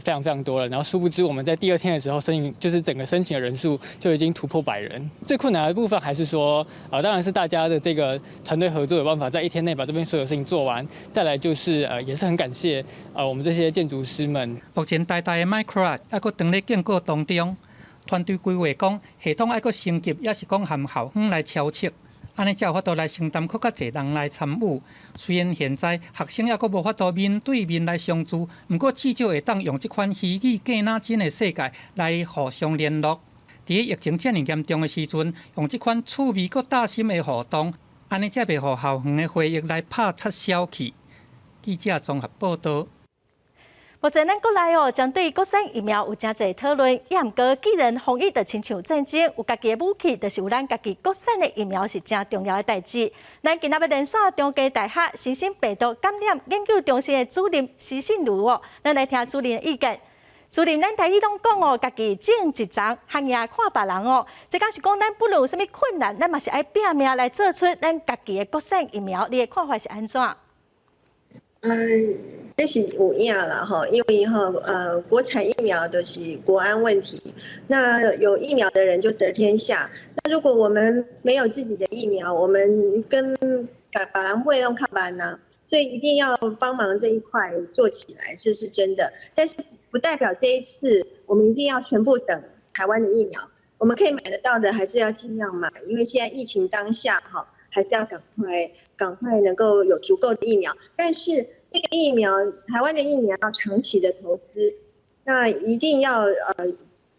非常非常多了，然后殊不知我们在第2天的时候就是整个申请的人数就已经突破100人。最困难的部分还是说当然是大家的这个团队合作有办法在1天内把这边所有事情做完。再来就是也是很感谢我们这些建筑师们。目前台大的 Minecraft 还佫正咧建构当中，团队规划讲系统还佫升级，也是讲含校方来操测。安尼才有法度来承担更较侪人来参与。虽然现在学生也佫无法度面对面来相处，不过至少会当用这款虚拟电脑真的世界来互相联络。伫疫情遮尔严重的时阵，用这款趣味佫大心的互动，安尼才袂互校园的回忆来拍撤销去。记者综合报道。目前咱国内针对国产疫苗有真侪讨论，也毋过既然防疫就亲像战争，有家己的武器，就是有咱家己国产的疫苗是真重要的代志。咱今仔要连线中嘉大学新兴病毒感染研究中心的主任施信如咱来听主任的意见。主任，咱台语拢讲家己种一丛，行业看别人这讲是讲咱不论有啥物困难，咱嘛是爱拼命来做出咱家己的国产疫苗。你的看法是安怎？这是有影啦哈，因为国产疫苗都是国安问题，那有疫苗的人就得天下。那如果我们没有自己的疫苗，我们跟把人会用看板呢，所以一定要帮忙这一块做起来，这是真的。但是不代表这一次我们一定要全部等台湾的疫苗，我们可以买得到的还是要尽量买，因为现在疫情当下哈。还是要赶快能够有足够的疫苗，但是这个疫苗，台湾的疫苗要长期的投资，那一定要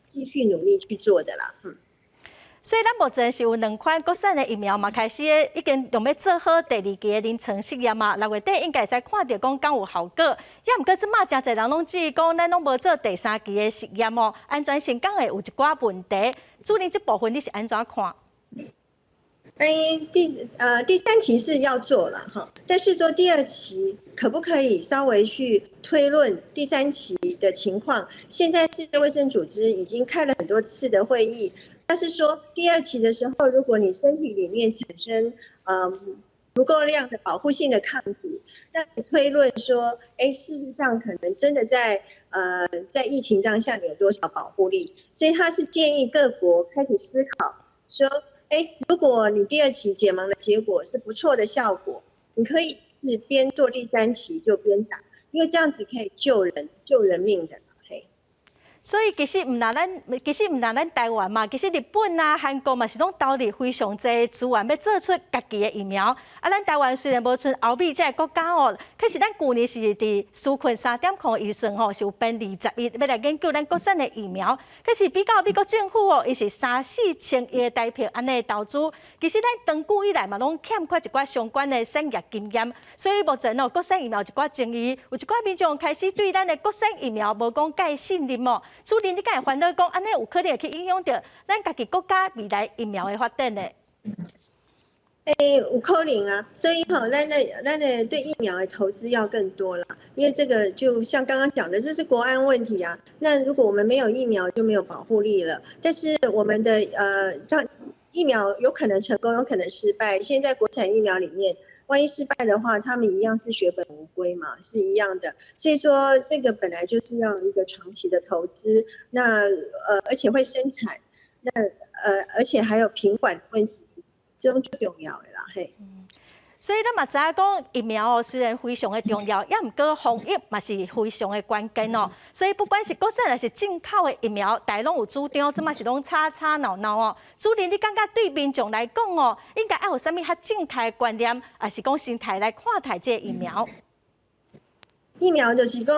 继续努力去做的啦。所以咱目前是有2款国产的疫苗嘛，开始已经用要做好第2期的临床试验嘛，6月底应该会使看到讲敢有效果。也毋过即马真侪人拢质疑讲，咱拢无做第3期的实验安全性敢会有一寡问题。主任这部分你是安怎看？第3期是要做了哈，但是说第2期可不可以稍微去推论第3期的情况？现在世界卫生组织已经开了很多次的会议，但是说第2期的时候，如果你身体里面产生足够量的保护性的抗体，让你推论说，事实上可能真的在疫情当下你有多少保护力？所以他是建议各国开始思考说。如果你第2期解盲的结果是不错的效果，你可以是边做第3期就边打，因为这样子可以救人命的。所以其实唔拿咱台湾嘛，其实日本啊、韩国嘛是拢投入非常侪资源要做出家己的疫苗。啊，咱台湾虽然无像欧美这个国家哦，可是咱去年是伫纾困3.0预算吼，是有编20亿要来研究咱国产的疫苗。可是比较美国政府哦，伊是3-4千亿的台币安尼投资，其实咱长久以来嘛拢欠缺一寡相关的产业经验，所以目前哦，国产疫苗有一寡争议，有一寡民众开始对咱的国产疫苗无讲介信任哦。主任，你敢会烦恼讲安尼有可能会去影响到咱家己国家未来疫苗的发展呢？有可能啊，所以咱的对疫苗的投资要更多啦，因为这个就像刚刚讲的，这是国安问题啊。那如果我们没有疫苗，就没有保护力了。但是我们的疫苗有可能成功，有可能失败。现在国产疫苗里面，万一失败的话，他们一样是血本无归嘛，是一样的。所以说，这个本来就是要一个长期的投资，那而且会生产，那而且还有品管的问题。这种最重要的啦，嘿。所以咱嘛知影讲疫苗哦，虽然非常的重要，也毋过防疫嘛是非常的关键哦。所以不管是国产还是进口的疫苗，大拢有主张，即嘛是拢吵吵闹闹哦。主任，你感觉对民众来讲哦，应该要有啥物较正确的观念，还是讲心态来看待这个疫苗？疫苗就是讲，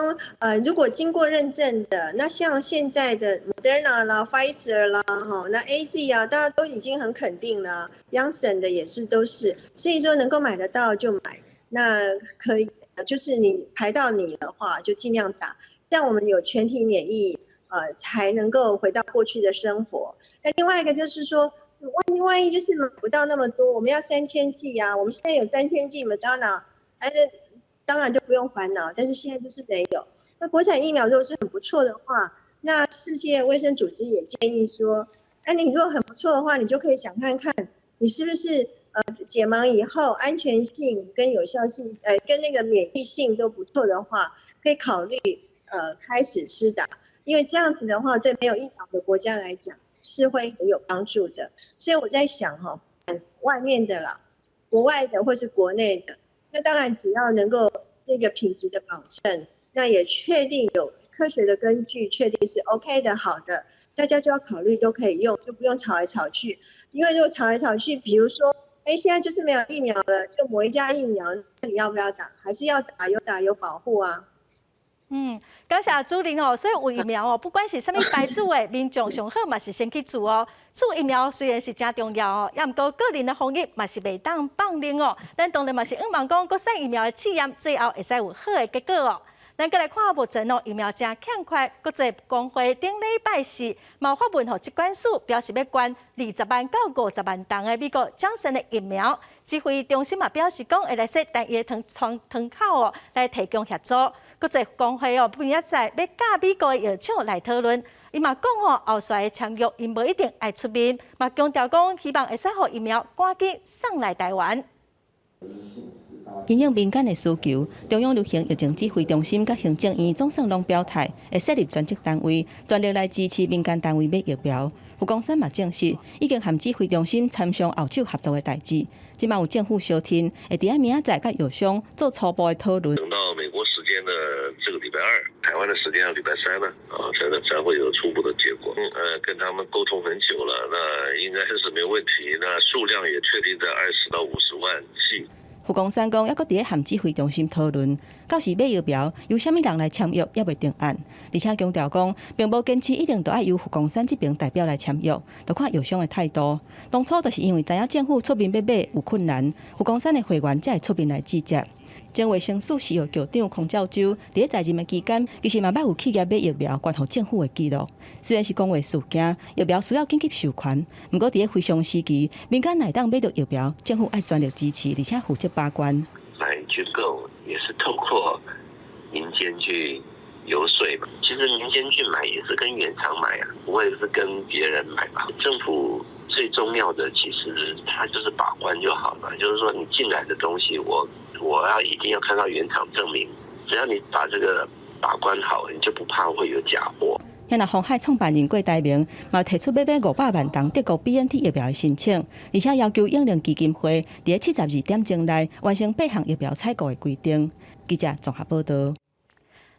如果经过认证的，那像现在的 Moderna 啦、Pfizer 啦，那 AZ 啊，大家都已经很肯定了 ，Janssen 的也是都是，所以说能够买得到就买，那可以，就是你排到你的话，就尽量打，这样我们有全体免疫，才能够回到过去的生活。那另外一个就是说，万一就是买不到那么多，我们要3000剂啊，我们现在有3000剂 Moderna，当然就不用烦恼，但是现在就是没有。那国产疫苗如果是很不错的话，那世界卫生组织也建议说，你如果很不错的话，你就可以想看看，你是不是解盲以后安全性跟有效性，跟那个免疫性都不错的话，可以考虑开始施打，因为这样子的话，对没有疫苗的国家来讲是会很有帮助的。所以我在想哈，外面的啦，国外的或是国内的。那当然，只要能够这个品质的保证，那也确定有科学的根据，确定是 OK 的、好的，大家就要考虑都可以用，就不用吵来吵去。因为如果吵来吵去，比如说，现在就是没有疫苗了，就某一家疫苗，那你要不要打？还是要打，有保护啊。感谢主任哦。所以有疫苗哦，不管是啥物牌子的，民众上好嘛是先去做哦。做疫苗虽然是真重要哦，也毋过个人的防疫嘛是袂当放任哦。咱当然嘛是希望讲国产疫苗的试验最后会使有好的结果哦。咱再来看目前哦，疫苗真欠缺，国际工会顶礼拜四嘛发文互疾管署表示要捐20万到50万吨的美国Johnson的疫苗。指挥中心嘛表示讲会来说单一的窗口哦来提供协助。国际工会哦，明仔载要甲美国的药厂来讨论。伊嘛讲哦，后续的签约因无一定爱出面，嘛强调讲希望会使互疫苗赶紧送来台湾。因应民间的需求，中央流行疫情指挥中心甲行政院总算拢表态，会设立专职单位，全力来支持民间单位买疫苗。胡光山嘛证实，已经和指挥中心参详后手合作的代志，即嘛有政府小厅，会伫明仔载甲药商做初步的讨论。等到美国时间的这个礼拜2，台湾的时间要礼拜3呢，才会有初步的结果。跟他们沟通很久了，那应该是没有问题。那数量也确定在20到50万剂。胡光山讲，抑搁伫咧和指挥中心讨论，到时买疫苗由虾米人来签约，也未定案。而且强调讲，并无坚持一定都要由胡光山这边代表来签约，就看药商的态度。当初就是因为知影政府出面要买有困难，胡光山的会员才会出面来拒绝。前卫生署食药局长孔兆洲伫咧在任的期间，其实嘛捌有企业买疫苗关乎政府的记录。虽然是讲话事件，疫苗需要紧急授权，不过伫咧非常时期，民间乃当买到疫苗，政府爱全力支持，而且负责把关。来军购也是透过民间去游说嘛。其实民间去买也是跟原厂买啊，不会是跟别人买吧？政府最重要的其实它就是把关就好了，就是说你进来的东西我要一定要看到原厂证明，只要你把这个把关好，你就不怕会有假货。遐那鸿海创办人郭台铭嘛提出要买500万吨德国 BNT 疫苗的申请，而且要求应用基金会伫72点钟内完成8项疫苗采购的规定。记者综合报道。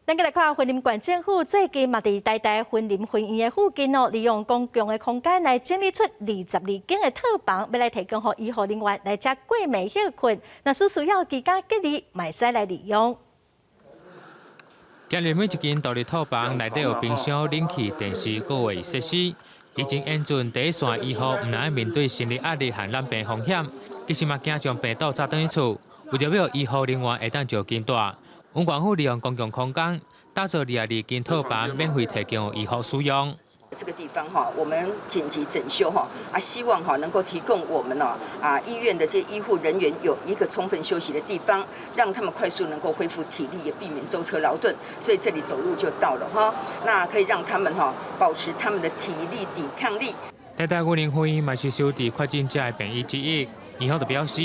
咱来看云林县政府最近嘛，伫台大云林婚姻的附近利用公共的空间来整理出22间的套房，要来提供予医护人员来遮过暝休困。若是需要居家隔离，嘛使来利用。今日每一间独立套房内底有冰箱、冷气、电视、各卫设施，已经严峻第一线医护唔能面对心理压力和染病风险，其实嘛惊将病毒走转去厝，为着要医护人员会当就近大。文管府利用公共空间打造22间套房，免费提供医护使用。这个地方我们紧急整修希望能够提供我们医院的这些医护人员有一个充分休息的地方，让他们快速能够恢复体力，也避免舟车劳顿。所以这里走路就到了那可以让他们保持他们的体力抵抗力。台大云林会嘛是受地确诊者的病医之一，医护就表示，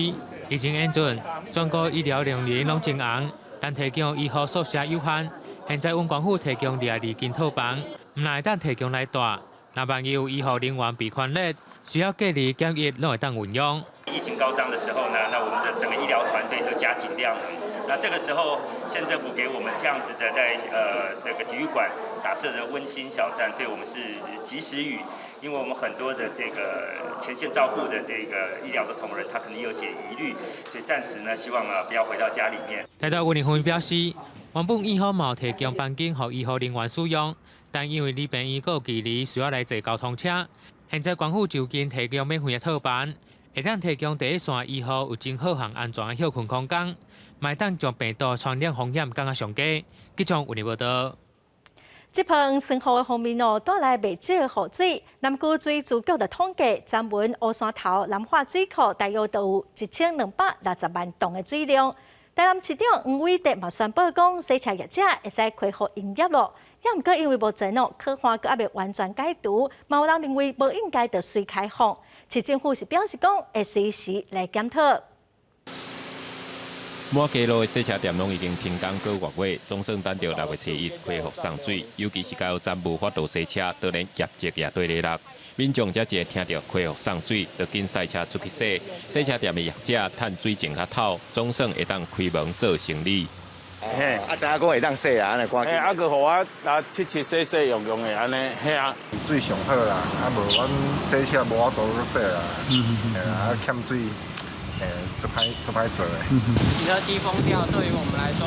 疫情严峻，全国医疗人员拢真红。但提供医护宿舍有限，现在文管府提供22间套房，唔会当提供来大。若万一有医护人员被传染，需要隔离检疫，拢会当运用。疫情高涨的时候呢，那我们的整个医疗团队就加紧量能。那这个时候，县政府给我们这样子的在这个体育馆打设的温馨小站，对我们是及时雨。因为我们很多的这个前线照护的这个医疗的同仁，他可能有些疑虑，所以暂时呢，希望不要回到家里面。台大云林分表示，原本医护嘛提供房间给医护人员使用，但因为离病院有距离，需要来坐交通车。现在官府就近提供免费的套房，会当提供第一线医护有真好和安全的休困空间，卖当将病毒传染风险降到上低。记者云林报道。这盆生活的方面带来未少的雨水。南区水资局的统计，昨晚乌山头南化水库大约都有1260万吨的水量。台南市长黄伟哲嘛宣布讲，洗车业者会使恢复营业咯。也毋过因为目前科环阁还未完全解除，嘛有人认为无应该着随开放。市政府是表示讲会随时来检讨。满街路的洗车店拢已经停工个月，总算等到6月初1恢复送水，尤其是到暂无法度洗车，当然业绩也对咧落。民众才一听到恢复送水，就紧塞车出去洗。洗车店的业者趁水情较透，总算会当开门做生意。嘿，知影讲会当洗啊，安尼赶紧。啊，佮互我切洗用的安尼，嘿啊。水上好啦，无阮洗车无法度洗啦。欠水。这拍走哎。洗车机封掉，对于我们来说，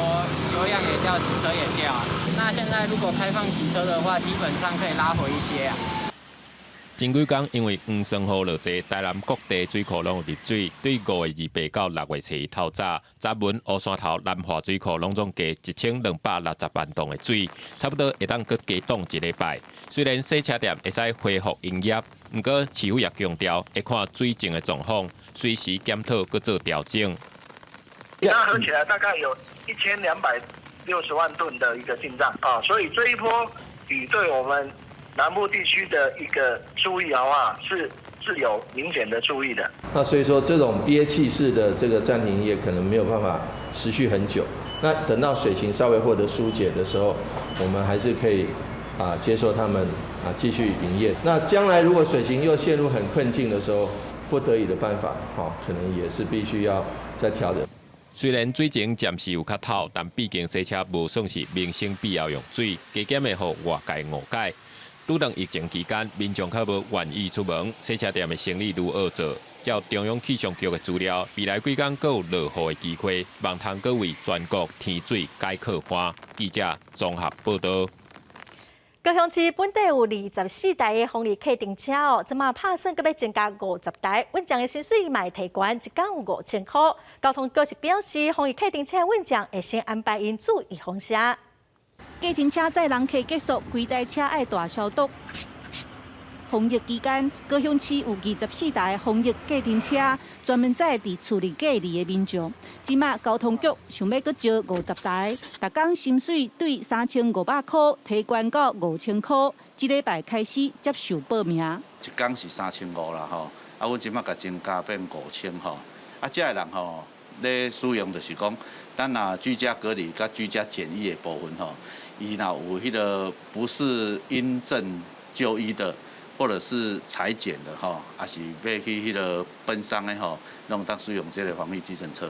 油量也掉，洗车也掉啊。那现在如果开放洗车的话，基本上可以拉回一些啊。前几天因为黄霜雨落济，台南各地水库拢有入水。对5月28到6月初1透早，昨晚乌山头南化水库拢总加1260万吨的水，差不多会当搁加冻1礼拜。虽然洗车店会使恢复营业，不过市府也强调会看水情的状况，随时检讨搁做调整。那合起来大概有1260万吨的一个进账啊，所以这一波雨对我们南部地区的一个注意是有明显的注意的。那所以说这种憋气式的这个暂停营业可能没有办法持续很久。那等到水情稍微获得疏解的时候，我们还是可以接受他们继续营业。那将来如果水情又陷入很困境的时候，不得已的办法，可能也是必须要再调整。虽然水情暂时有较透，但毕竟洗车无算是民生必要用水，加减会互外界误解。拄当疫情期间，民众较无愿意出门，洗车店的生意愈恶做。照中央气象局的资料，未来几天阁有落雨的机会，望通各位全国天水解可欢。记者综合报道。高雄市本地有24台的防疫客停车即马拍算阁要增加50台，运将的薪水嘛会提悬，一天有5000块。交通局是表示，防疫客停车运将会先安排因注意方式。计程车载人客结束，规台车爱大消毒。防疫期间，高雄市有24台防疫计程车，专门载伫处理隔离的民众。即马交通局想要阁招50台，逐工薪水对3500块提悬到5000块。即礼拜开始接受报名。一工是3500啦吼，阮即马甲增加变5000吼。遮个人吼，咧使用就是讲，咱若居家隔离甲居家检疫的部分吼，伊若有迄个不是因症就医的。或者是裁剪的吼，也是要去迄个奔丧的吼，拢当使用这个防疫计程车。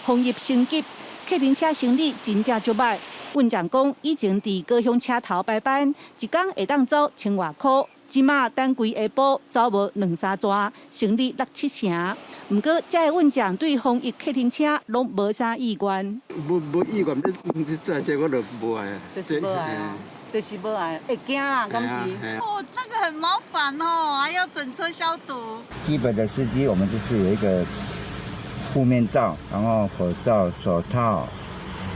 防疫升级，客停车生意真正足歹。运将讲，以前伫高雄车头排班，一天会当走1000外块，即马等规下晡走无2-3逝，生意6-7成。毋过，这个运将对防疫客停车拢无啥意愿。无意愿，这我就无爱啊。就是无爱啊。就是无爱，会惊啦，敢是？哦，这个很麻烦哦，还要整车消毒。基本的司机，我们就是有一个护面罩，然后口罩、手套，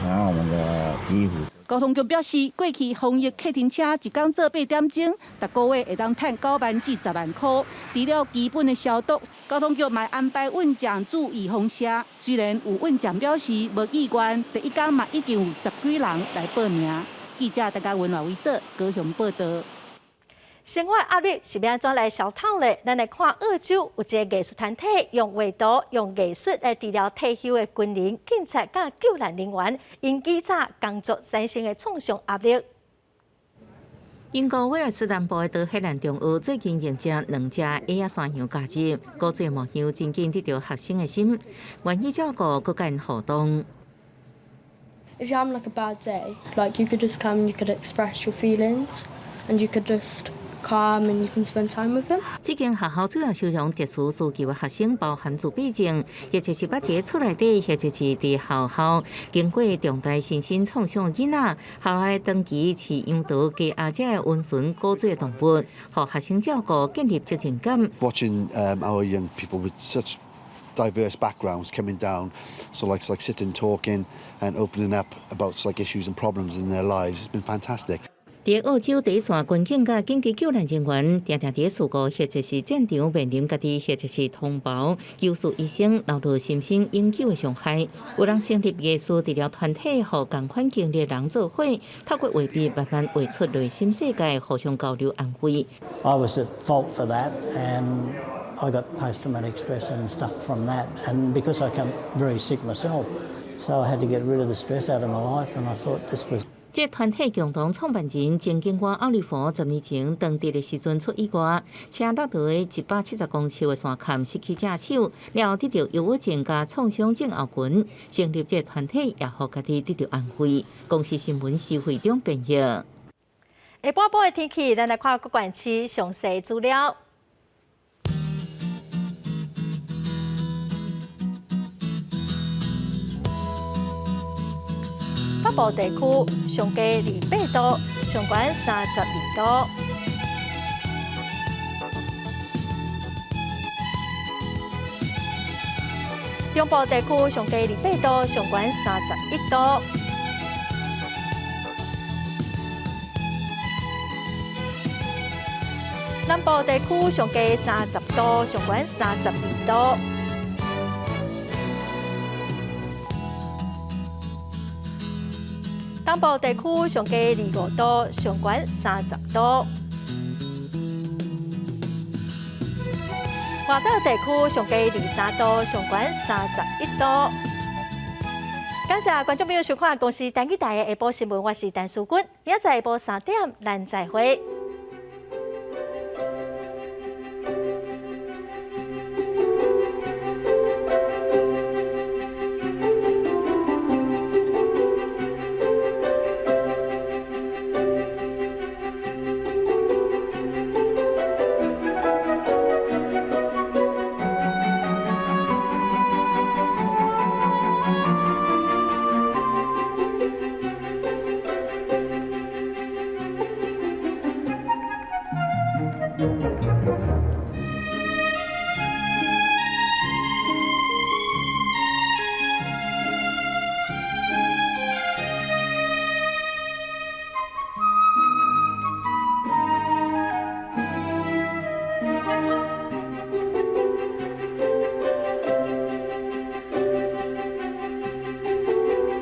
然后我们的衣服。交通局表示，过去防疫客停车一天做8点钟，逐个月会当赚9万至10万块。除了基本的消毒，交通局嘛安排运将注意风险。虽然有运将表示无意愿，第一天嘛已经有10几人来报名。记者大家温华为做高雄报道。生活压力是要安怎来消透呢？咱来看澳洲有一个艺术团体用画图、用艺术来治疗退休的军人、警察甲救援人员因记早工作产生的创伤压力。英国威尔斯南部的德黑兰中学最近迎接2只 AI 山羊假日，古锥模样真紧得到学生的心，愿意照顾各间活动。If you're having like a bad day, like you could just come, you could express your feelings, and you could just come and you can spend time with them. 这间学校主要收容特殊需求的学生，包含自闭症，或者是捌伫厝内底，或者是伫校校经过重大身心创伤囡仔，校内长期饲养到鸡鸭这的温顺古锥动物，互学生照顾建立责任感。Watching our young people with such diverse backgrounds coming down, so like sitting, talking, and opening up about issues and problems in their lives. It's been fantastic. 伫澳洲第一线军警甲紧急救援人员，常常伫事故或者是战场面临家己或者是同胞救赎医生流露心身永久的伤害。有人成立艺术治疗团体，互共款经历的人做伙，透过画笔慢慢画出内心世界，互相交流安慰。I was at fault for that, and I got post-traumatic stress and stuff from that, and because I became very sick myself, so I had to get rid of the stress out of my life, and I thought this was. 这团体共同创办人前警官奥利弗10年前当地的时阵出意外，车落落170公尺的山坎失去驾手，然后得到忧郁症加创伤症候群，成立这团体也互家己得到安慰。公司新闻是会中编译。下晡晡的天气，咱来看各县市详细资料。北部地区上低28度，上悬32度。中部地区上低28度，上悬31度。南部地区上低30度，上悬32度。东部地区上低25度，上悬30度。外岛地区上低23度，上悬31度。感谢观众朋友收看公司台语台的下晡新闻，我是陈淑君。明仔载下晡3点，咱再会。